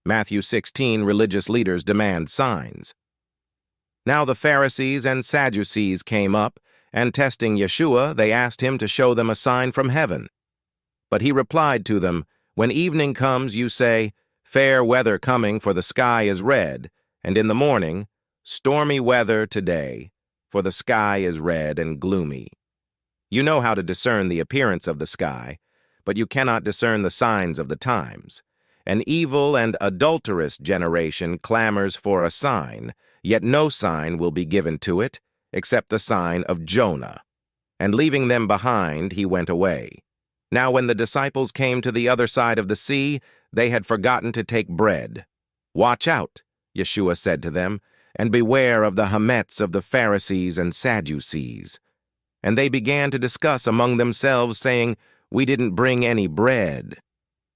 Matthew 16, religious leaders demand signs. Now the Pharisees and Sadducees came up, and testing Yeshua, they asked him to show them a sign from heaven. But he replied to them, "When evening comes, you say, 'Fair weather coming, for the sky is red,' and in the morning, 'Stormy weather today, for the sky is red and gloomy.' You know how to discern the appearance of the sky, but you cannot discern the signs of the times. An evil and adulterous generation clamors for a sign, yet no sign will be given to it, except the sign of Jonah." And leaving them behind, he went away. Now when the disciples came to the other side of the sea, they had forgotten to take bread. "Watch out," Yeshua said to them, "and beware of the hametz of the Pharisees and Sadducees." And they began to discuss among themselves, saying, "We didn't bring any bread."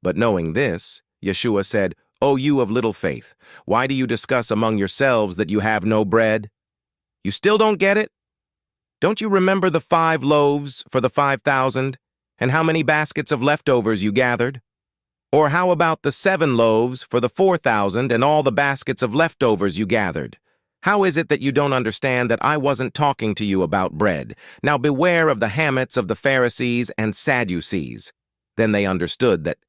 But knowing this, Yeshua said, "O you of little faith, why do you discuss among yourselves that you have no bread? You still don't get it? Don't you remember the 5 loaves for the 5,000, and how many baskets of leftovers you gathered? Or how about the 7 loaves for the 4,000 and all the baskets of leftovers you gathered? How is it that you don't understand that I wasn't talking to you about bread? Now beware of the hametz of the Pharisees and Sadducees." Then they understood that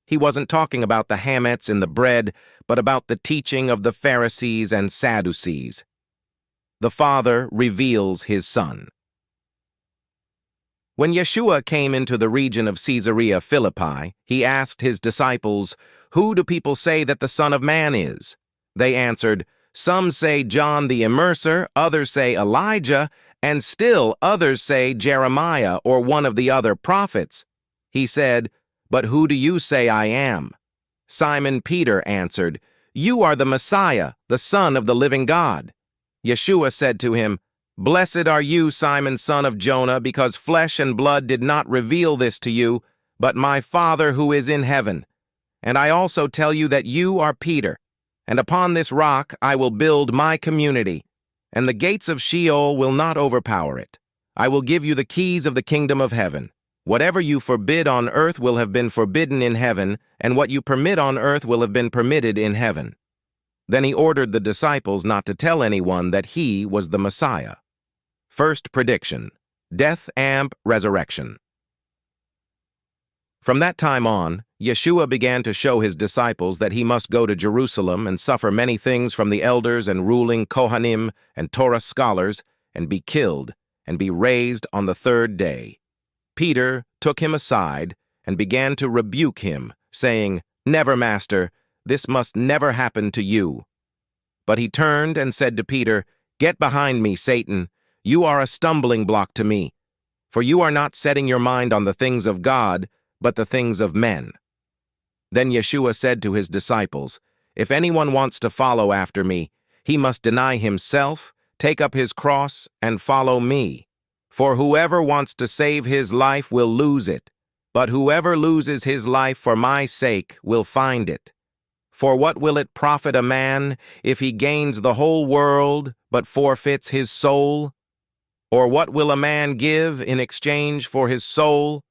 he wasn't talking about the hametz in the bread, but about the teaching of the Pharisees and Sadducees. The Father reveals his Son. When Yeshua came into the region of Caesarea Philippi, he asked his disciples, "Who do people say that the Son of Man is?" They answered, "Some say John the Immerser, others say Elijah, and still others say Jeremiah or one of the other prophets." He said, "But who do you say I am?" Simon Peter answered, "You are the Messiah, the Son of the living God." Yeshua said to him, "Blessed are you, Simon, son of Jonah, because flesh and blood did not reveal this to you, but my Father who is in heaven. And I also tell you that you are Peter, and upon this rock I will build my community, and the gates of Sheol will not overpower it. I will give you the keys of the kingdom of heaven. Whatever you forbid on earth will have been forbidden in heaven, and what you permit on earth will have been permitted in heaven." Then he ordered the disciples not to tell anyone that he was the Messiah. First prediction: death and resurrection. From that time on, Yeshua began to show his disciples that he must go to Jerusalem and suffer many things from the elders and ruling Kohanim and Torah scholars, and be killed, and be raised on the 3rd day. Peter took him aside and began to rebuke him, saying, "Never, Master, this must never happen to you." But he turned and said to Peter, "Get behind me, Satan. You are a stumbling block to me, for you are not setting your mind on the things of God, but the things of men." Then Yeshua said to his disciples, "If anyone wants to follow after me, he must deny himself, take up his cross, and follow me. For whoever wants to save his life will lose it, but whoever loses his life for my sake will find it. For what will it profit a man if he gains the whole world but forfeits his soul? Or what will a man give in exchange for his soul?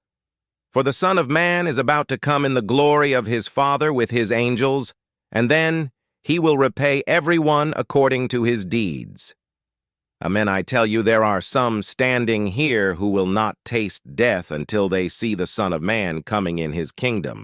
For the Son of Man is about to come in the glory of his Father with his angels, and then he will repay everyone according to his deeds. Amen, I tell you, there are some standing here who will not taste death until they see the Son of Man coming in his kingdom."